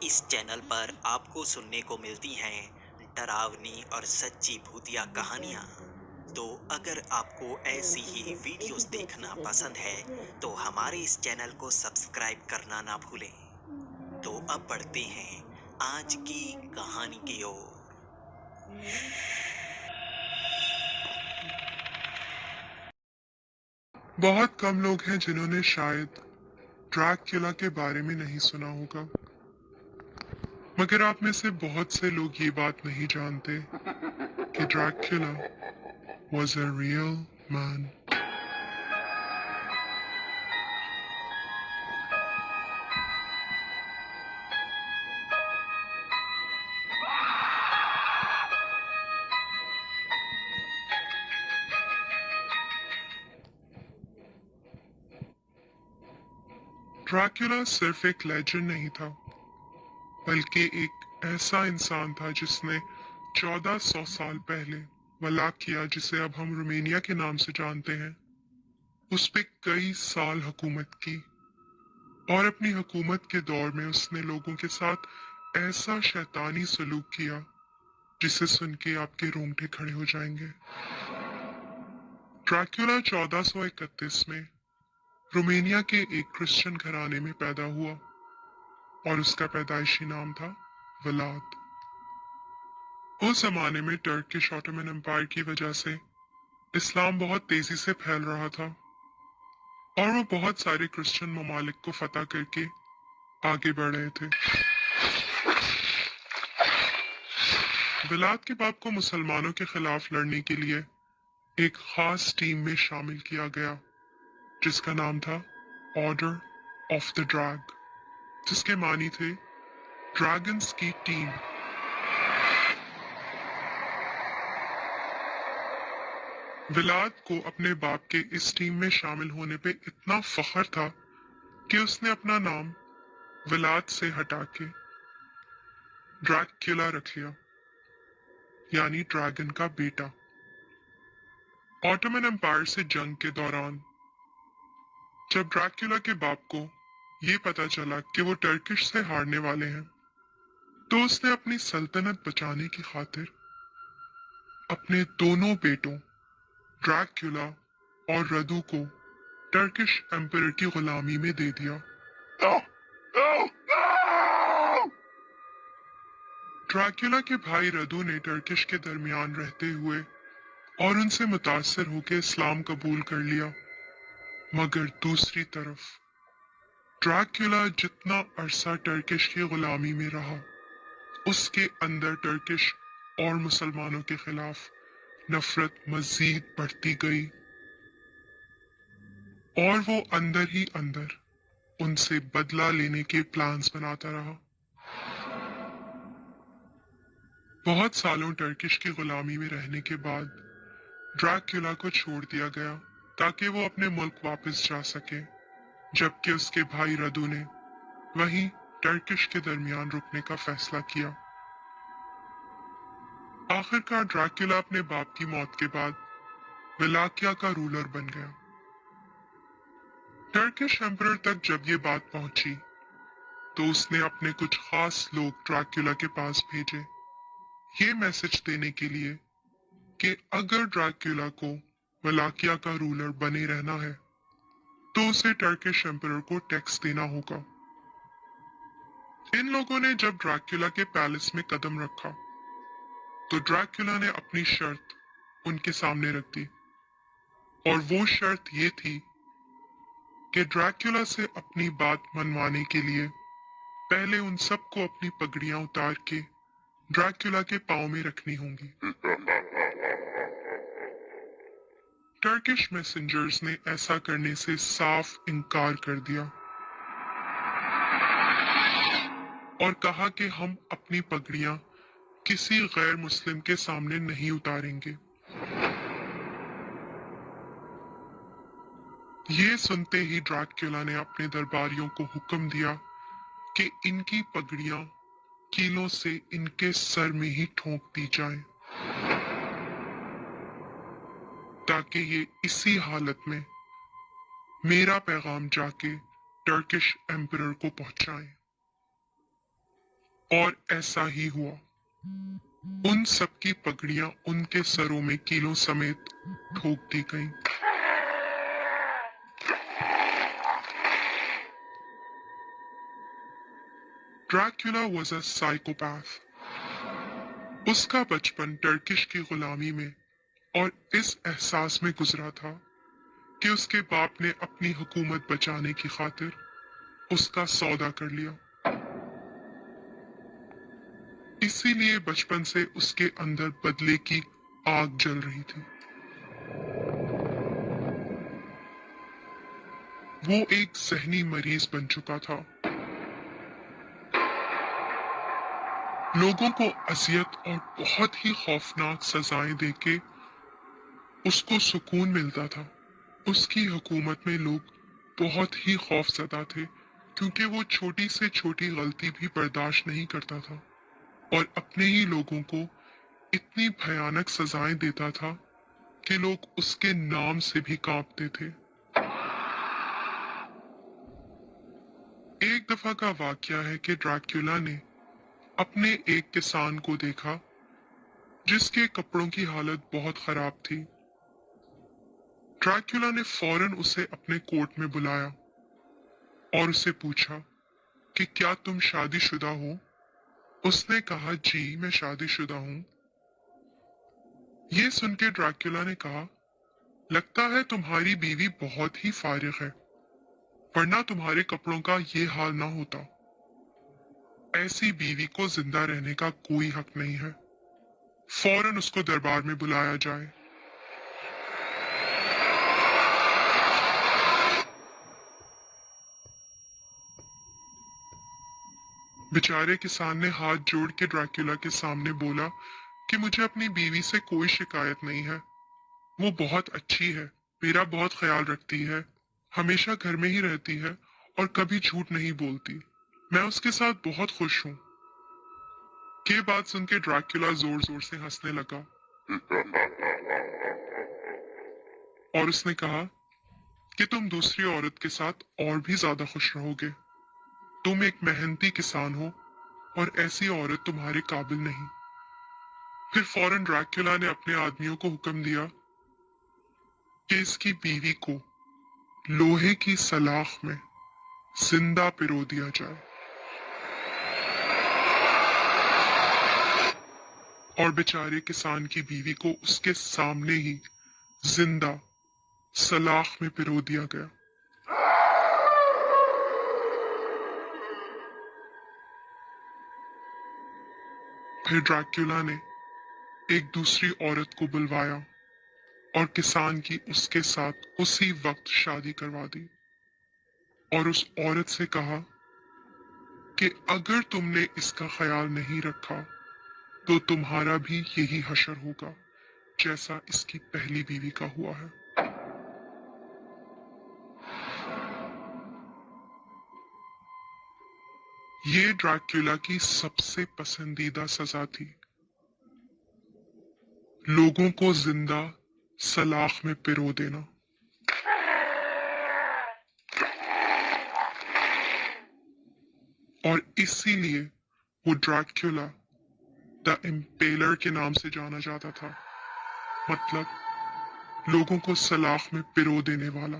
इस चैनल पर आपको सुनने को मिलती हैं डरावनी और सच्ची भूतिया कहानियाँ। तो अगर आपको ऐसी ही वीडियोस देखना पसंद है तो हमारे इस चैनल को सब्सक्राइब करना ना भूलें। तो अब बढ़ते हैं आज की कहानी की ओर। बहुत कम लोग हैं जिन्होंने शायद ड्रैकुला के बारे में नहीं सुना होगा, मगर आप में से बहुत से लोग ये बात नहीं जानते कि Dracula was a real man. Dracula सिर्फ एक लेजेंड नहीं था, बल्कि एक ऐसा इंसान था जिसने 1400 साल पहले वलाकिया, जिसे अब हम रोमेनिया के नाम से जानते हैं, उस पे कई साल हुकूमत की। और अपनी हुकूमत के दौर में उसने लोगों के साथ ऐसा शैतानी सलूक किया जिसे सुन के आपके रोंगटे खड़े हो जाएंगे। ड्रैकुला 1431 में रोमेनिया के एक क्रिश्चियन घराने में पैदा हुआ और उसका पैदाइशी नाम था वलाद। उस जमाने में टर्किश ऑटोमन एम्पायर की वजह से इस्लाम बहुत तेजी से फैल रहा था और वो बहुत सारे क्रिश्चियन ममालिक को फतह करके आगे बढ़ रहे थे। वलाद के बाप को मुसलमानों के खिलाफ लड़ने के लिए एक खास टीम में शामिल किया गया जिसका नाम था ऑर्डर ऑफ द ड्रैग, जिसके मानी थे ड्रैगन्स की टीम। विलाद को अपने बाप के इस टीम में शामिल होने पे इतना फख्र था कि उसने अपना नाम विलाद से हटा के ड्रैकुला रख लिया, यानी ड्रैगन का बेटा। ऑटोमन एम्पायर से जंग के दौरान जब ड्रैकुला के बाप को ये पता चला कि वो टर्किश से हारने वाले हैं, तो उसने अपनी सल्तनत बचाने की खातिर अपने दोनों बेटों ड्रैकुला और रदू को टर्किश एम्परर की गुलामी में दे दिया। ड्रैकुला के भाई रदू ने टर्किश के दरमियान रहते हुए और उनसे मुतासर होकर इस्लाम कबूल कर लिया, मगर दूसरी तरफ ड्रैकुला जितना अरसा टर्किश की गुलामी में रहा, उसके अंदर टर्किश और मुसलमानों के खिलाफ नफरत मजीद बढ़ती गई और वो अंदर ही अंदर उनसे बदला लेने के प्लान्स बनाता रहा। बहुत सालों टर्किश की गुलामी में रहने के बाद ड्रैकुला को छोड़ दिया गया ताकि वो अपने मुल्क वापस जा सके, जबकि उसके भाई रदू ने वहीं टर्किश के दरमियान रुकने का फैसला किया। आखिरकार ड्रैकुला अपने बाप की मौत के बाद वलाकिया का रूलर बन गया। टर्किश एम्परर तक जब ये बात पहुंची तो उसने अपने कुछ खास लोग ड्रैकुला के पास भेजे, ये मैसेज देने के लिए कि अगर ड्रैकुला को वलाकिया का रूलर बने रहना है तो उसे टर्किश एम्परर को टैक्स देना होगा। इन लोगों ने जब ड्रैकुला के पैलेस में कदम रखा तो ड्रैकुला ने अपनी शर्त उनके सामने रख दी, और वो शर्त ये थी कि ड्रैकुला से अपनी बात मनवाने के लिए पहले उन सबको अपनी पगड़ियां उतार के ड्रैकुला के पांव में रखनी होंगी। टर्किश मैसेंजर्स ने ऐसा करने से साफ इनकार कर दिया और कहा कि हम अपनी पगड़ियां किसी गैर मुस्लिम के सामने नहीं उतारेंगे। ये सुनते ही ड्रैकुला ने अपने दरबारियों को हुक्म दिया कि इनकी पगड़ियां कीलों से इनके सर में ही ठोंक दी जाएं, ताकि ये इसी हालत में मेरा पैगाम जाके टर्किश एम्परर को पहुंचाएं। और ऐसा ही हुआ। उन सबकी पगड़ियां उनके सरों में कीलों समेत ठोक दी गईं। ड्रैक्युला was a psychopath. उसका बचपन टर्किश की गुलामी में और इस एहसास में गुजरा था कि उसके बाप ने अपनी हुकूमत बचाने की खातिर उसका सौदा कर लिया। इसीलिए बचपन से उसके अंदर बदले की आग जल रही थी। वो एक ज़हनी मरीज बन चुका था। लोगों को अजियत और बहुत ही खौफनाक सजाएं देके उसको सुकून मिलता था। उसकी हुकूमत में लोग बहुत ही खौफजदा थे क्योंकि वो छोटी से छोटी गलती भी बर्दाश्त नहीं करता था और अपने ही लोगों को इतनी भयानक सजाएं देता था कि लोग उसके नाम से भी कांपते थे। एक दफा का वाकया है कि ड्रैक्युला ने अपने एक किसान को देखा जिसके कपड़ों की हालत बहुत खराब थी। ड्रैक्युला ने फौरन उसे अपने कोर्ट में बुलाया और उसे पूछा कि क्या तुम शादीशुदा हो? उसने कहा, जी मैं शादीशुदा हूं। ये सुन के ड्रैक्युला ने कहा, लगता है तुम्हारी बीवी बहुत ही फारिग है, वरना तुम्हारे कपड़ों का ये हाल ना होता। ऐसी बीवी को जिंदा रहने का कोई हक नहीं है। फौरन उसको दरबार में बुलाया जाए। बेचारे किसान ने हाथ जोड़ के ड्रैक्युला के सामने बोला कि मुझे अपनी बीवी से कोई शिकायत नहीं है। वो बहुत अच्छी है, मेरा बहुत ख्याल रखती है, हमेशा घर में ही रहती है और कभी झूठ नहीं बोलती। मैं उसके साथ बहुत खुश हूँ। ये बात सुन के ड्रैक्युला जोर जोर से हंसने लगा और उसने कहा कि तुम दूसरी औरत के साथ और भी ज्यादा खुश रहोगे। तुम एक मेहनती किसान हो और ऐसी औरत तुम्हारे काबिल नहीं। फिर फौरन ड्रैक्युला ने अपने आदमियों को हुक्म दिया कि इसकी बीवी को लोहे की सलाख में जिंदा पिरो दिया जाए। और बेचारे किसान की बीवी को उसके सामने ही जिंदा सलाख में पिरो दिया गया। फिर ड्रैक्युला ने एक दूसरी औरत को बुलवाया और किसान की उसके साथ उसी वक्त शादी करवा दी और उस औरत से कहा कि अगर तुमने इसका ख्याल नहीं रखा तो तुम्हारा भी यही हशर होगा जैसा इसकी पहली बीवी का हुआ है। ये ड्रैक्युला की सबसे पसंदीदा सजा थी, लोगों को जिंदा सलाख में पिरो देना। और इसीलिए वो ड्रैक्युला द इम्पेलर के नाम से जाना जाता था, मतलब लोगों को सलाख में पिरो देने वाला।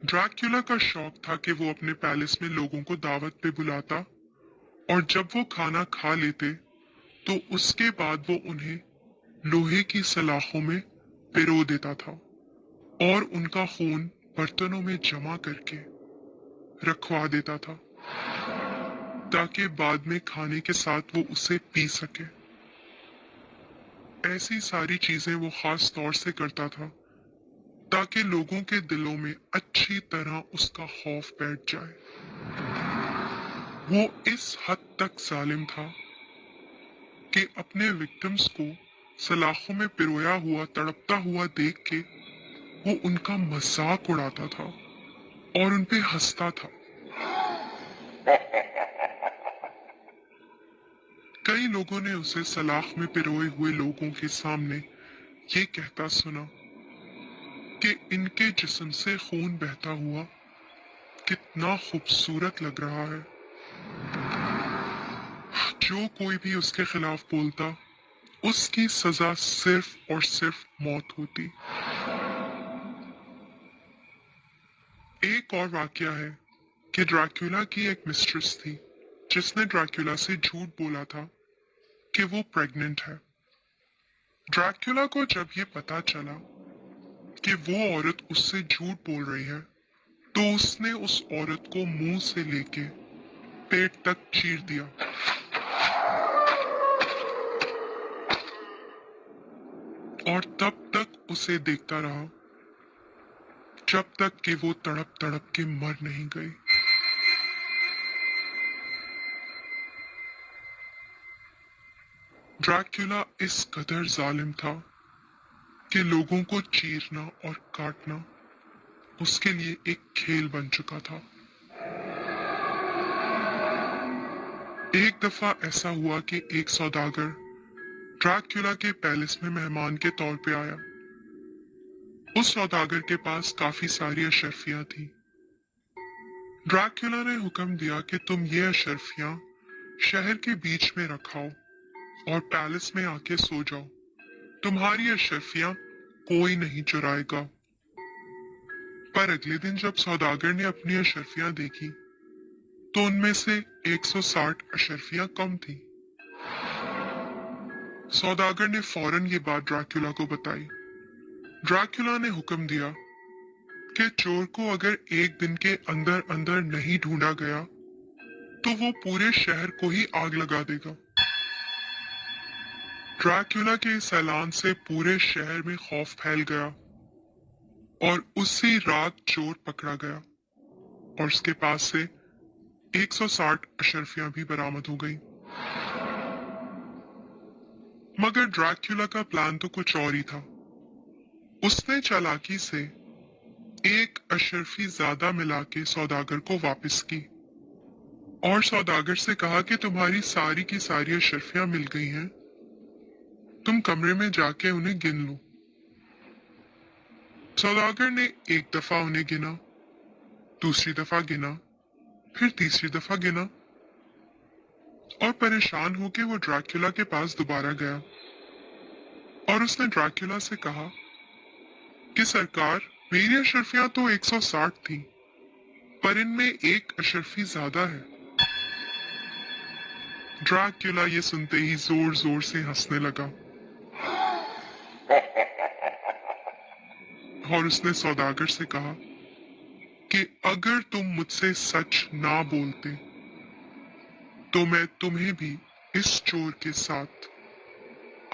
ड्रैक्युला का शौक था कि वो अपने पैलेस में लोगों को दावत पे बुलाता और जब वो खाना खा लेते तो उसके बाद वो उन्हें लोहे की सलाखों में पिरो देता था और उनका खून बर्तनों में जमा करके रखवा देता था ताकि बाद में खाने के साथ वो उसे पी सके। ऐसी सारी चीजें वो खास तौर से करता था ताकि लोगों के दिलों में अच्छी तरह उसका खौफ बैठ जाए। वो इस हद तक जालिम था कि अपने विक्टिम्स को सलाखों में पिरोया हुआ तड़पता हुआ देख के वो उनका मजाक उड़ाता था और उन पे हंसता था। कई लोगों ने उसे सलाख में पिरोए हुए लोगों के सामने ये कहता सुना कि इनके जिस्म से खून बहता हुआ कितना खूबसूरत लग रहा है। जो कोई भी उसके खिलाफ बोलता, उसकी सजा सिर्फ और सिर्फ मौत होती। एक और वाकया है कि ड्रैक्युला की एक मिस्ट्रेस थी जिसने ड्रैक्युला से झूठ बोला था कि वो प्रेग्नेंट है। ड्रैक्युला को जब ये पता चला कि वो औरत उससे झूठ बोल रही है, तो उसने उस औरत को मुंह से लेके पेट तक चीर दिया। और तब तक उसे देखता रहा जब तक कि वो तड़प तड़प के मर नहीं गई। ड्रैक्युला इस कदर जालिम था कि लोगों को चीरना और काटना उसके लिए एक खेल बन चुका था। एक दफा ऐसा हुआ कि एक सौदागर ड्रैक्युला के पैलेस में मेहमान के तौर पे आया। उस सौदागर के पास काफी सारी अशर्फियां थी। ड्रैक्युला ने हुक्म दिया कि तुम ये अशर्फियां शहर के बीच में रखाओ और पैलेस में आके सो जाओ। तुम्हारी अशर्फियां कोई नहीं चुराएगा। पर अगले दिन जब सौदागर ने अपनी अशर्फियां देखी तो उनमें से 160 अशर्फियां कम थी। सौदागर ने फौरन ये बात ड्रैक्युला को बताई। ड्रैक्युला ने हुक्म दिया कि चोर को अगर एक दिन के अंदर अंदर नहीं ढूंढा गया तो वो पूरे शहर को ही आग लगा देगा। ड्रैक्युला के इस ऐलान से पूरे शहर में खौफ फैल गया और उसी रात चोर पकड़ा गया और उसके पास से 160 अशर्फियां भी बरामद हो गई। मगर ड्रैक्युला का प्लान तो कुछ और ही था। उसने चालाकी से एक अशर्फी ज्यादा मिला के सौदागर को वापस की और सौदागर से कहा कि तुम्हारी सारी की सारी अशर्फियां मिल गई हैं, तुम कमरे में जाके उन्हें गिन लो। सौदागर ने एक दफा उन्हें गिना, दूसरी दफा गिना, फिर तीसरी दफा गिना और परेशान होकर वो ड्रैक्युला के पास दोबारा गया और उसने ड्रैक्युला से कहा कि सरकार, मेरी अशर्फियां तो 160 थी, पर इनमें एक अशर्फी ज्यादा है। ड्रैक्युला ये सुनते ही जोर जोर से हंसने लगा और उसने सौदागर से कहा कि अगर तुम मुझसे सच ना बोलते तो मैं तुम्हें भी इस चोर के साथ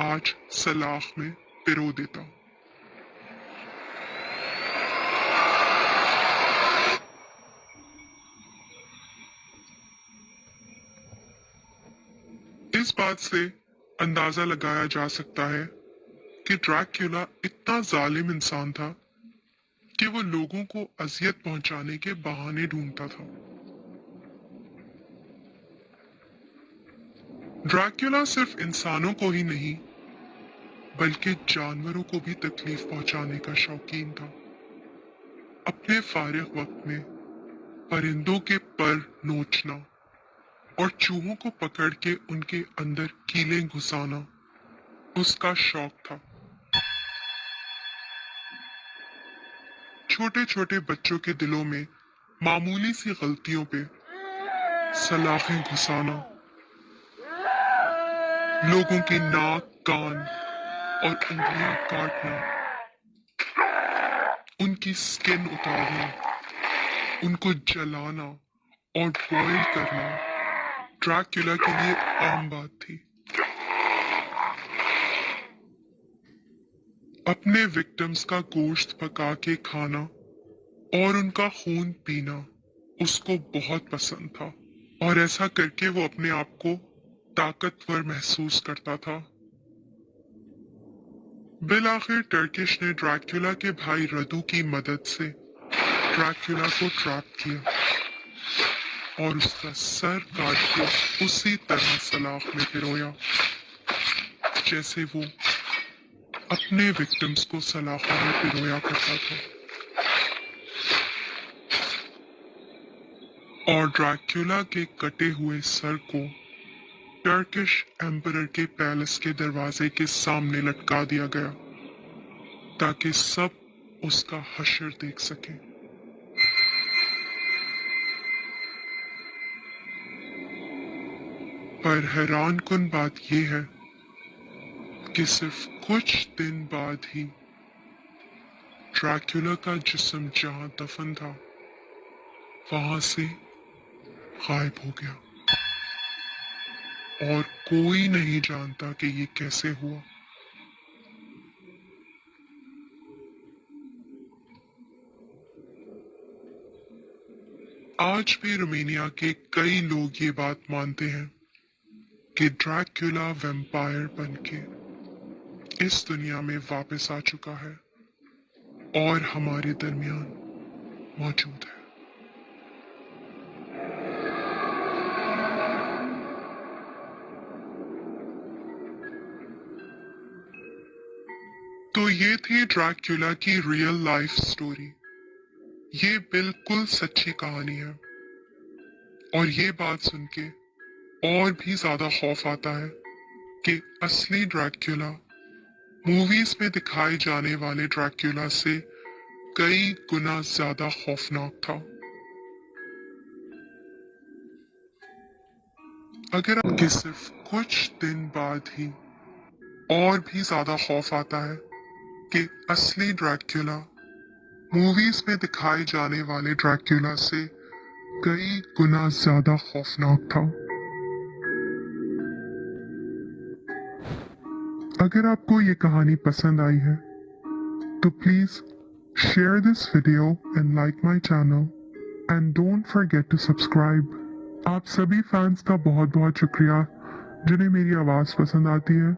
आज सलाख में पिरो देता। इस बात से अंदाजा लगाया जा सकता है कि ड्रैक्युला इतना जालिम इंसान था कि वो लोगों को अजियत पहुंचाने के बहाने ढूंढता था। ड्रैक्युला सिर्फ इंसानों को ही नहीं बल्कि जानवरों को भी तकलीफ पहुंचाने का शौकीन था। अपने फारिग वक्त में परिंदों के पर नोचना और चूहों को पकड़ के उनके अंदर कीलें घुसाना उसका शौक था। छोटे छोटे बच्चों के दिलों में मामूली सी गलतियों पे सलाखें घुसाना, लोगों की नाक, कान और उंगलियां काटना, उनकी स्किन उतारना, उनको जलाना और बॉयल करना ड्रैक्युला के लिए आम बात थी। अपने विक्टिम्स का गोश्त पका के खाना और उनका खून पीना उसको बहुत पसंद था और ऐसा करके वो अपने आप को ताकतवर महसूस करता था। बिलाखिर टर्किश ने ड्रैक्युला के भाई रदू की मदद से ड्रैक्युला को ट्रैप किया और उसका सर काट के उसी तरह सलाख में पिरोया जैसे वो अपने विक्टिम्स को सलाखों में पिरोया करता था। और ड्रैक्युला के कटे हुए सर को टर्किश एम्परर के पैलेस के दरवाजे के सामने लटका दिया गया ताकि सब उसका हश्र देख सकें। पर हैरानकुन बात यह है कि सिर्फ कुछ दिन बाद ही ड्रैक्युला का जिस्म जहां दफन था वहां से गायब हो गया और कोई नहीं जानता कि ये कैसे हुआ। आज भी रोमानिया के कई लोग ये बात मानते हैं कि ड्रैक्युला वैम्पायर बनके इस दुनिया में वापस आ चुका है और हमारे दरमियान मौजूद है। तो ये थी ड्रैक्युला की रियल लाइफ स्टोरी। ये बिल्कुल सच्ची कहानी है और ये बात सुन के और भी ज्यादा खौफ आता है कि असली ड्रैक्युला मूवीज में दिखाए जाने वाले ड्रैक्युला से कई गुना ज्यादा खौफनाक था। अगर आपके सिर्फ कुछ दिन बाद ही और भी ज्यादा खौफ आता है कि असली ड्रैक्युला मूवीज में दिखाए जाने वाले ड्रैक्युला से कई गुना ज्यादा खौफनाक था। अगर आपको ये कहानी पसंद आई है तो please share this video and like my channel and don't forget to subscribe. आप सभी फैंस का बहुत बहुत शुक्रिया जिन्हें मेरी आवाज पसंद आती है।